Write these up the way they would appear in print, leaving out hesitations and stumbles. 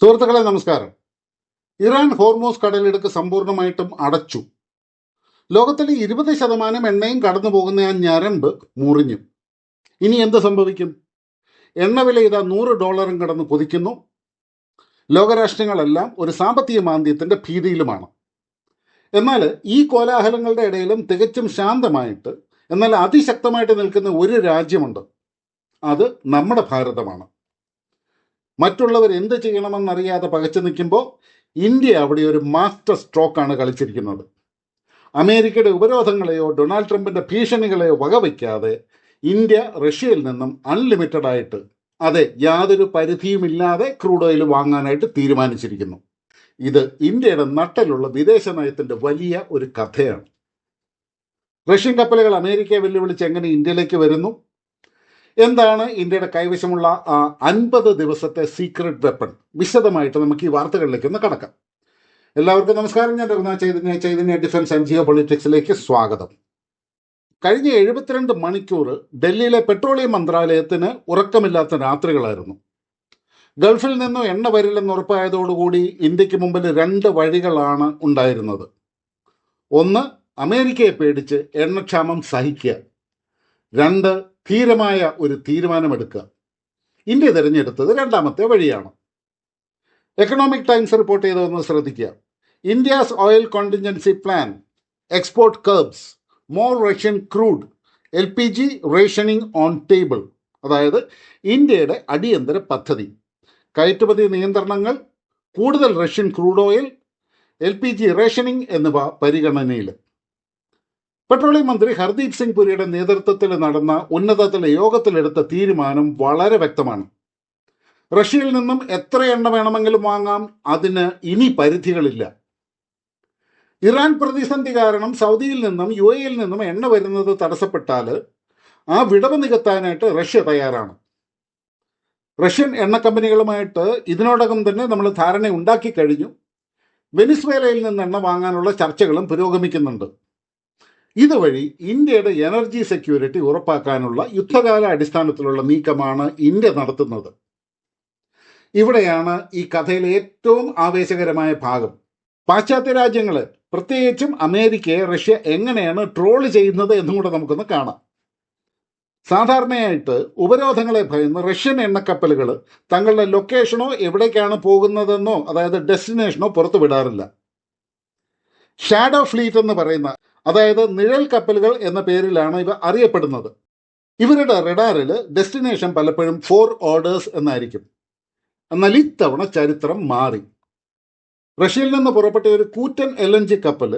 സുഹൃത്തുക്കളെ നമസ്കാരം. Iran Hormuz കടലിടുക്ക് സമ്പൂർണ്ണമായിട്ടും അടച്ചു. ലോകത്തിലെ 20% എണ്ണയും കടന്നു പോകുന്ന ആ ഞരമ്പ് മുറിഞ്ഞു. ഇനി എന്ത് സംഭവിക്കും? എണ്ണ വില ഇതാ $100 കടന്ന് കുതിക്കുന്നു. ലോകരാഷ്ട്രങ്ങളെല്ലാം ഒരു സാമ്പത്തിക മാന്ദ്യത്തിന്റെ ഭീതിയിലുമാണ്. എന്നാൽ ഈ കോലാഹലങ്ങളുടെ ഇടയിലും തികച്ചും ശാന്തമായിട്ട്, എന്നാൽ അതിശക്തമായിട്ട് നിൽക്കുന്ന ഒരു രാജ്യമുണ്ട്. അത് നമ്മുടെ ഭാരതമാണ്. മറ്റുള്ളവർ എന്ത് ചെയ്യണമെന്നറിയാതെ പകച്ചു നിൽക്കുമ്പോൾ ഇന്ത്യ അവിടെ ഒരു മാസ്റ്റർ സ്ട്രോക്കാണ് കളിച്ചിരിക്കുന്നത്. അമേരിക്കയുടെ ഉപരോധങ്ങളെയോ ഡൊണാൾഡ് ട്രംപിന്റെ ഭീഷണികളെയോ വകവയ്ക്കാതെ ഇന്ത്യ റഷ്യയിൽ നിന്നും അൺലിമിറ്റഡ് ആയിട്ട്, അതെ, യാതൊരു പരിധിയുമില്ലാതെ ക്രൂഡ് ഓയിൽ വാങ്ങാനായിട്ട് തീരുമാനിച്ചിരിക്കുന്നു. ഇത് ഇന്ത്യയുടെ നട്ടലുള്ള വിദേശ നയത്തിന്റെ വലിയ ഒരു കഥയാണ്. റഷ്യൻ കപ്പലുകൾ അമേരിക്കയെ വെല്ലുവിളിച്ച് എങ്ങനെ ഇന്ത്യയിലേക്ക് വരുന്നു? എന്താണ് ഇന്ത്യയുടെ കൈവശമുള്ള 50 ദിവസത്തെ സീക്രട്ട് വെപ്പൺ? വിശദമായിട്ട് നമുക്ക് ഈ വാർത്തകളിലേക്ക് ഒന്ന് കടക്കാം. എല്ലാവർക്കും നമസ്കാരം. ഞാൻ രഘുനാഥ് ചൈതന്യ ഡിഫൻസ് ആൻഡ് ജിയോ പൊളിറ്റിക്സിലേക്ക് സ്വാഗതം. കഴിഞ്ഞ 72 മണിക്കൂർ ഡൽഹിയിലെ പെട്രോളിയം മന്ത്രാലയത്തിന് ഉറക്കമില്ലാത്ത രാത്രികളായിരുന്നു. ഗൾഫിൽ നിന്നും എണ്ണ വരില്ലെന്ന് ഉറപ്പായതോടുകൂടി ഇന്ത്യക്ക് മുമ്പിൽ 2 വഴികളാണ് ഉണ്ടായിരുന്നത്. ഒന്ന്, അമേരിക്കയെ പേടിച്ച് എണ്ണക്ഷാമം സഹിക്കുക. 2, ധീരമായ ഒരു തീരുമാനമെടുക്കുക. ഇന്ത്യ തിരഞ്ഞെടുത്തത് രണ്ടാമത്തെ വഴിയാണ്. എക്കണോമിക് ടൈംസ് റിപ്പോർട്ട് ചെയ്തതെന്ന് ശ്രദ്ധിക്കുക. India's oil contingency plan, export curbs, more Russian crude, LPG rationing on table. അതായത് ഇന്ത്യയുടെ അടിയന്തര പദ്ധതി, കയറ്റുമതി നിയന്ത്രണങ്ങൾ, കൂടുതൽ Russian crude oil, LPG rationing എന്നിവ പരിഗണനയിൽ. പെട്രോളിയം മന്ത്രി ഹർദീപ് സിംഗ് പുരിയുടെ നേതൃത്വത്തിൽ നടന്ന ഉന്നതതല യോഗത്തിലെടുത്ത തീരുമാനം വളരെ വ്യക്തമാണ്. റഷ്യയിൽ നിന്നും എത്ര എണ്ണ വേണമെങ്കിലും വാങ്ങാം, അതിന് ഇനി പരിധികളില്ല. ഇറാൻ പ്രതിസന്ധി കാരണം സൗദിയിൽ നിന്നും UAE-യിൽ നിന്നും എണ്ണ വരുന്നത് തടസ്സപ്പെട്ടാൽ ആ വിടവ് നികത്താനായിട്ട് റഷ്യ തയ്യാറാണ്. റഷ്യൻ എണ്ണ കമ്പനികളുമായിട്ട് ഇതിനോടകം തന്നെ നമ്മൾ ധാരണ ഉണ്ടാക്കി കഴിഞ്ഞു. വെനിസ്വേലയിൽ നിന്ന് എണ്ണ വാങ്ങാനുള്ള ചർച്ചകളും പുരോഗമിക്കുന്നുണ്ട്. ഇതുവഴി ഇന്ത്യയുടെ എനർജി സെക്യൂരിറ്റി ഉറപ്പാക്കാനുള്ള യുദ്ധകാല അടിസ്ഥാനത്തിലുള്ള നീക്കമാണ് ഇന്ത്യ നടത്തുന്നത്. ഇവിടെയാണ് ഈ കഥയിലെ ഏറ്റവും ആവേശകരമായ ഭാഗം. പാശ്ചാത്യ രാജ്യങ്ങൾ, പ്രത്യേകിച്ചും അമേരിക്കയെ റഷ്യ എങ്ങനെയാണ് ട്രോൾ ചെയ്യുന്നത് എന്നും കൂടെ നമുക്കൊന്ന് കാണാം. സാധാരണയായിട്ട് ഉപരോധങ്ങളെ ഭയന്ന് റഷ്യൻ എണ്ണക്കപ്പലുകൾ തങ്ങളുടെ ലൊക്കേഷനോ എവിടേക്കാണ് പോകുന്നതെന്നോ, അതായത് ഡെസ്റ്റിനേഷനോ പുറത്തു വിടാറില്ല. ഷാഡോ ഫ്ലീറ്റ് എന്ന് പറയുന്ന, അതായത് നിഴൽ കപ്പലുകൾ എന്ന പേരിലാണ് ഇവ അറിയപ്പെടുന്നത്. ഇവരുടെ റഡാറിൽ ഡെസ്റ്റിനേഷൻ പലപ്പോഴും 4 ഓർഡേഴ്സ് എന്നായിരിക്കും. എന്നാൽ ഇത്തവണ ചരിത്രം മാറി. റഷ്യയിൽ നിന്ന് പുറപ്പെട്ട ഒരു കൂറ്റൻ LNG കപ്പൽ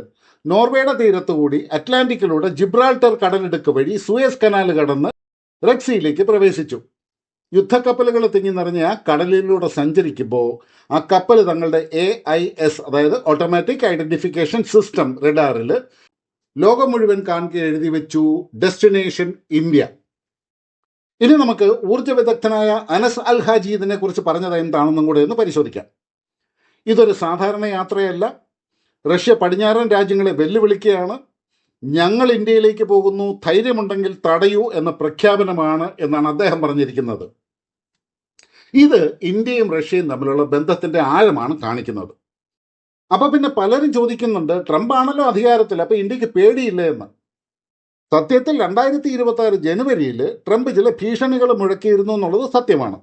നോർവേയുടെ തീരത്തുകൂടി അറ്റ്ലാന്റിക്കിലൂടെ ജിബ്രാൾട്ടർ കടലിടുക്ക് വഴി സൂയസ് കനാൽ കടന്ന് റെഡ് സീയിലേക്ക് പ്രവേശിച്ചു. യുദ്ധക്കപ്പലുകൾ തിങ്ങി നിറഞ്ഞ ആ കടലിലൂടെ സഞ്ചരിക്കുമ്പോൾ ആ കപ്പൽ തങ്ങളുടെ AIS, അതായത് ഓട്ടോമാറ്റിക് ഐഡന്റിഫിക്കേഷൻ സിസ്റ്റം റഡാറിൽ ലോകം മുഴുവൻ കാണുക എഴുതി വെച്ചു, ഡെസ്റ്റിനേഷൻ ഇന്ത്യ. ഇനി നമുക്ക് ഊർജ്ജ വിദഗ്ധനായ അനസ് അൽ ഹാജി ഇതിനെ കുറിച്ച് പറഞ്ഞത് എന്താണെന്നും കൂടെ ഒന്ന് പരിശോധിക്കാം. ഇതൊരു സാധാരണ യാത്രയല്ല. റഷ്യ പടിഞ്ഞാറൻ രാജ്യങ്ങളെ വെല്ലുവിളിക്കുകയാണ്. ഞങ്ങൾ ഇന്ത്യയിലേക്ക് പോകുന്നു, ധൈര്യമുണ്ടെങ്കിൽ തടയൂ എന്ന പ്രഖ്യാപനമാണ് എന്നാണ് അദ്ദേഹം പറഞ്ഞിരിക്കുന്നത്. ഇത് ഇന്ത്യയും റഷ്യയും തമ്മിലുള്ള ബന്ധത്തിന്റെ ആഴമാണ് കാണിക്കുന്നത്. അപ്പൊ പിന്നെ പലരും ചോദിക്കുന്നുണ്ട്, ട്രംപ് ആണല്ലോ അധികാരത്തിൽ, അപ്പൊ ഇന്ത്യക്ക് പേടിയില്ല എന്ന്. സത്യത്തിൽ 2026 ജനുവരിയിൽ ട്രംപ് ചില ഭീഷണികൾ മുഴക്കിയിരുന്നു എന്നുള്ളത് സത്യമാണ്.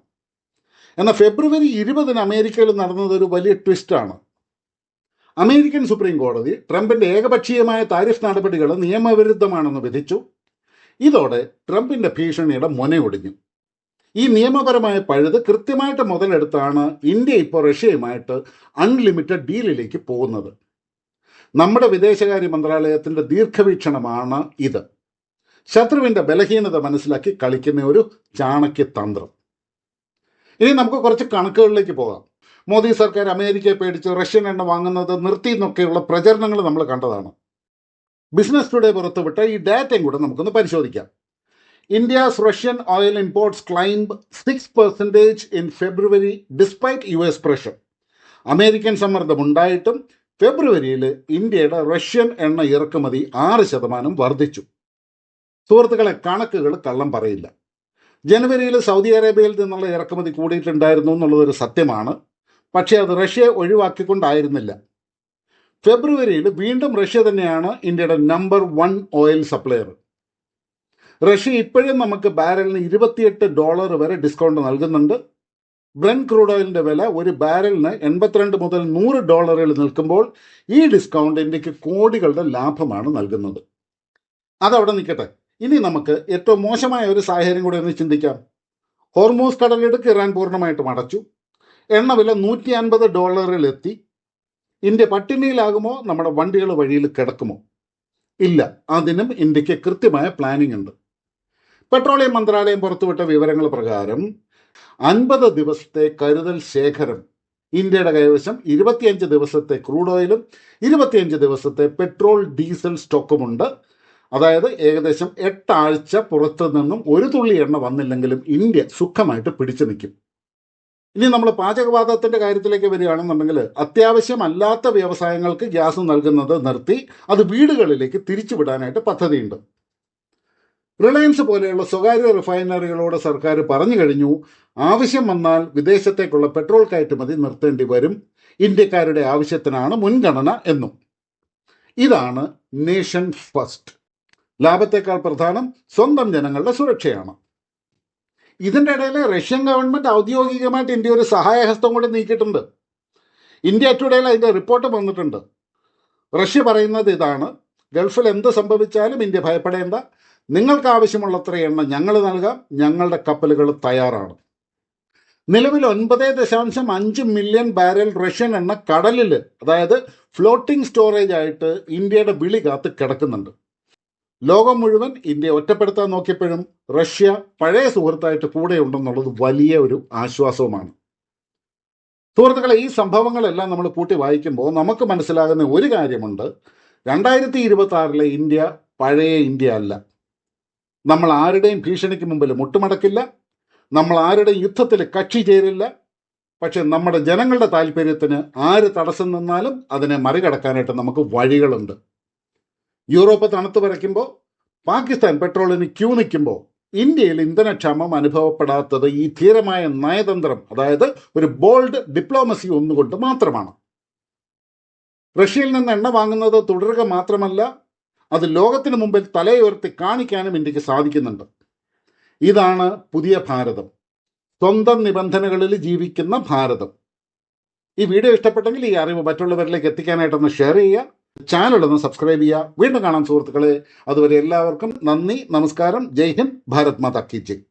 എന്നാൽ ഫെബ്രുവരി 20 അമേരിക്കയിൽ നടന്നത് ഒരു വലിയ ട്വിസ്റ്റാണ്. അമേരിക്കൻ സുപ്രീം കോടതി ട്രംപിന്റെ ഏകപക്ഷീയമായ താരിഫ് നടപടികൾ നിയമവിരുദ്ധമാണെന്ന് വിധിച്ചു. ഇതോടെ ട്രംപിന്റെ ഭീഷണിയുടെ മുനയൊടിഞ്ഞു. ഈ നിയമപരമായ പഴുത് കൃത്യമായിട്ട് മുതലെടുത്താണ് ഇന്ത്യ ഇപ്പോൾ റഷ്യയുമായിട്ട് അൺലിമിറ്റഡ് ഡീലിലേക്ക് പോകുന്നത്. നമ്മുടെ വിദേശകാര്യ മന്ത്രാലയത്തിന്റെ ദീർഘവീക്ഷണമാണ് ഇത്. ശത്രുവിന്റെ ബലഹീനത മനസ്സിലാക്കി കളിക്കുന്ന ഒരു ചാണക്യ തന്ത്രം. ഇനി നമുക്ക് കുറച്ച് കണക്കുകളിലേക്ക് പോകാം. മോദി സർക്കാർ അമേരിക്കയെ പേടിച്ച് റഷ്യൻ എണ്ണ വാങ്ങുന്നത് നിർത്തി എന്നൊക്കെയുള്ള പ്രചരണങ്ങൾ നമ്മൾ കണ്ടതാണ്. ബിസിനസ് ടുഡേ പുറത്തുവിട്ട ഈ ഡാറ്റയും കൂടെ നമുക്കൊന്ന് പരിശോധിക്കാം. India's Russian oil imports climb 6% in February despite US pressure. American സമ്മർദ്ദം ഉണ്ടായിട്ടും ഫെബ്രുവരിയിൽ ഇന്ത്യയുടെ റഷ്യൻ എണ്ണ ഇറക്കുമതി 6% വർദ്ധിച്ചു. സുഹൃത്തുക്കളെ, കണക്കുകൾ കള്ളം പറയില്ല. ജനുവരിയിൽ സൗദി അറേബ്യയിൽ നിന്നുള്ള ഇറക്കുമതി കൂടിയിട്ടുണ്ടായിരുന്നു എന്നുള്ളതൊരു സത്യമാണ്. പക്ഷേ അത് റഷ്യ ഒഴിവാക്കിക്കൊണ്ടായിരുന്നില്ല. ഫെബ്രുവരിയിൽ വീണ്ടും റഷ്യ തന്നെയാണ് ഇന്ത്യയുടെ നമ്പർ 1 ഓയിൽ സപ്ലയർ. റഷ്യ ഇപ്പോഴും നമുക്ക് ബാരലിന് $28 വരെ ഡിസ്കൗണ്ട് നൽകുന്നുണ്ട്. ബ്രെന്റ് ക്രൂഡ് ഓയിലിന്റെ വില ഒരു ബാരലിന് $82 മുതൽ $100 നിൽക്കുമ്പോൾ ഈ ഡിസ്കൗണ്ട് ഇന്ത്യക്ക് കോടികളുടെ ലാഭമാണ് നൽകുന്നത്. അതവിടെ നിൽക്കട്ടെ. ഇനി നമുക്ക് ഏറ്റവും മോശമായ ഒരു സാഹചര്യം കൂടി ഒന്ന് ചിന്തിക്കാം. ഹോർമൂസ് കടലിടുക്ക് ഇറാൻ പൂർണ്ണമായിട്ടും അടച്ചു. എണ്ണവില $150 എത്തി. ഇന്ത്യ പട്ടിണിയിലാകുമോ? നമ്മുടെ വണ്ടികൾ വഴിയിൽ കിടക്കുമോ? ഇല്ല, അതിനും ഇന്ത്യക്ക് കൃത്യമായ പ്ലാനിംഗ് ഉണ്ട്. പെട്രോളിയം മന്ത്രാലയം പുറത്തുവിട്ട വിവരങ്ങൾ പ്രകാരം 50 ദിവസത്തെ കരുതൽ ശേഖരം ഇന്ത്യയുടെ കൈവശം 25 ദിവസത്തെ ക്രൂഡ് ഓയിലും 25 ദിവസത്തെ പെട്രോൾ ഡീസൽ സ്റ്റോക്കുമുണ്ട്. അതായത് ഏകദേശം 8 ആഴ്ച പുറത്തു നിന്നും ഒരു തുള്ളി എണ്ണ വന്നില്ലെങ്കിലും ഇന്ത്യ സുഖമായിട്ട് പിടിച്ചു നിൽക്കും. ഇനി നമ്മൾ പാചകവാതകത്തിന്റെ കാര്യത്തിലേക്ക് വരികയാണെന്നുണ്ടെങ്കിൽ അത്യാവശ്യമല്ലാത്ത വ്യവസായങ്ങൾക്ക് ഗ്യാസ് നൽകുന്നത് നിർത്തി അത് വീടുകളിലേക്ക് തിരിച്ചുവിടാനായിട്ട് പദ്ധതിയുണ്ട്. റിലയൻസ് പോലെയുള്ള സ്വകാര്യ റിഫൈനറികളോട് സർക്കാർ പറഞ്ഞു കഴിഞ്ഞു, ആവശ്യം വന്നാൽ വിദേശത്തേക്കുള്ള പെട്രോൾ കയറ്റുമതി നിർത്തേണ്ടി വരും, ഇന്ത്യക്കാരുടെ ആവശ്യത്തിനാണ് മുൻഗണന എന്നും. ഇതാണ് നേഷൻ ഫസ്റ്റ്. ലാഭത്തെക്കാൾ പ്രധാനം സ്വന്തം ജനങ്ങളുടെ സുരക്ഷയാണ്. ഇതിൻ്റെ ഇടയിൽ റഷ്യൻ ഗവൺമെന്റ് ഔദ്യോഗികമായിട്ട് ഇന്ത്യ ഒരു സഹായഹസ്തം കൂടി നീക്കിയിട്ടുണ്ട്. ഇന്ത്യ ടുഡേയിൽ അതിൻ്റെ റിപ്പോർട്ട് വന്നിട്ടുണ്ട്. റഷ്യ പറയുന്നത് ഇതാണ്: ഗൾഫിൽ എന്ത് സംഭവിച്ചാലും ഇന്ത്യ ഭയപ്പെടേണ്ട, നിങ്ങൾക്ക് ആവശ്യമുള്ളത്ര എണ്ണ ഞങ്ങൾ നൽകാം, ഞങ്ങളുടെ കപ്പലുകൾ തയ്യാറാണ്. നിലവിൽ 9.5 മില്യൺ ബാരൽ റഷ്യൻ എണ്ണ കടലിൽ, അതായത് ഫ്ലോട്ടിംഗ് സ്റ്റോറേജ് ആയിട്ട് ഇന്ത്യയുടെ വിളി കാത്ത് കിടക്കുന്നുണ്ട്. ലോകം മുഴുവൻ ഇന്ത്യ ഒറ്റപ്പെടുത്താൻ നോക്കിയപ്പോഴും റഷ്യ പഴയ സുഹൃത്തായിട്ട് കൂടെയുണ്ടെന്നുള്ളത് വലിയ ഒരു ആശ്വാസവുമാണ്. സുഹൃത്തുക്കളെ, ഈ സംഭവങ്ങളെല്ലാം നമ്മൾ കൂട്ടി വായിക്കുമ്പോൾ നമുക്ക് മനസ്സിലാകുന്ന ഒരു കാര്യമുണ്ട്: 2026 ഇന്ത്യ പഴയ ഇന്ത്യ അല്ല. നമ്മൾ ആരുടെയും ഭീഷണിക്ക് മുമ്പിൽ മുട്ടുമടക്കില്ല, നമ്മൾ ആരുടെയും യുദ്ധത്തിൽ കക്ഷി ചേരില്ല. പക്ഷെ നമ്മുടെ ജനങ്ങളുടെ താല്പര്യത്തിന് ആര് തടസ്സം നിന്നാലും അതിനെ മറികടക്കാനായിട്ട് നമുക്ക് വഴികളുണ്ട്. യൂറോപ്പ് തണുത്ത് വരയ്ക്കുമ്പോൾ, പാകിസ്ഥാൻ പെട്രോളിന് ക്യൂ നിൽക്കുമ്പോൾ ഇന്ത്യയിൽ ഇന്ധനക്ഷാമം അനുഭവപ്പെടാത്തത് ഈ ധീരമായ നയതന്ത്രം, അതായത് ഒരു ബോൾഡ് ഡിപ്ലോമസി ഒന്നുകൊണ്ട് മാത്രമാണ്. റഷ്യയിൽ നിന്ന് എണ്ണ വാങ്ങുന്നത് തുടരുക മാത്രമല്ല, അത് ലോകത്തിന് മുമ്പിൽ തലയുയർത്തി കാണിക്കാനും ഇന്ത്യക്ക് സാധിക്കുന്നുണ്ട്. ഇതാണ് പുതിയ ഭാരതം, സ്വന്തം നിബന്ധനകളിൽ ജീവിക്കുന്ന ഭാരതം. ഈ വീഡിയോ ഇഷ്ടപ്പെട്ടെങ്കിൽ ഈ അറിവ് മറ്റുള്ളവരിലേക്ക് എത്തിക്കാനായിട്ടൊന്ന് ഷെയർ ചെയ്യുക, ചാനൽ ഒന്ന് സബ്സ്ക്രൈബ് ചെയ്യുക. വീണ്ടും കാണാം സുഹൃത്തുക്കളെ. അതുവരെ എല്ലാവർക്കും നന്ദി, നമസ്കാരം, ജയ് ഹിന്ദ്, ഭാരത് മാതാ കി ജയ്.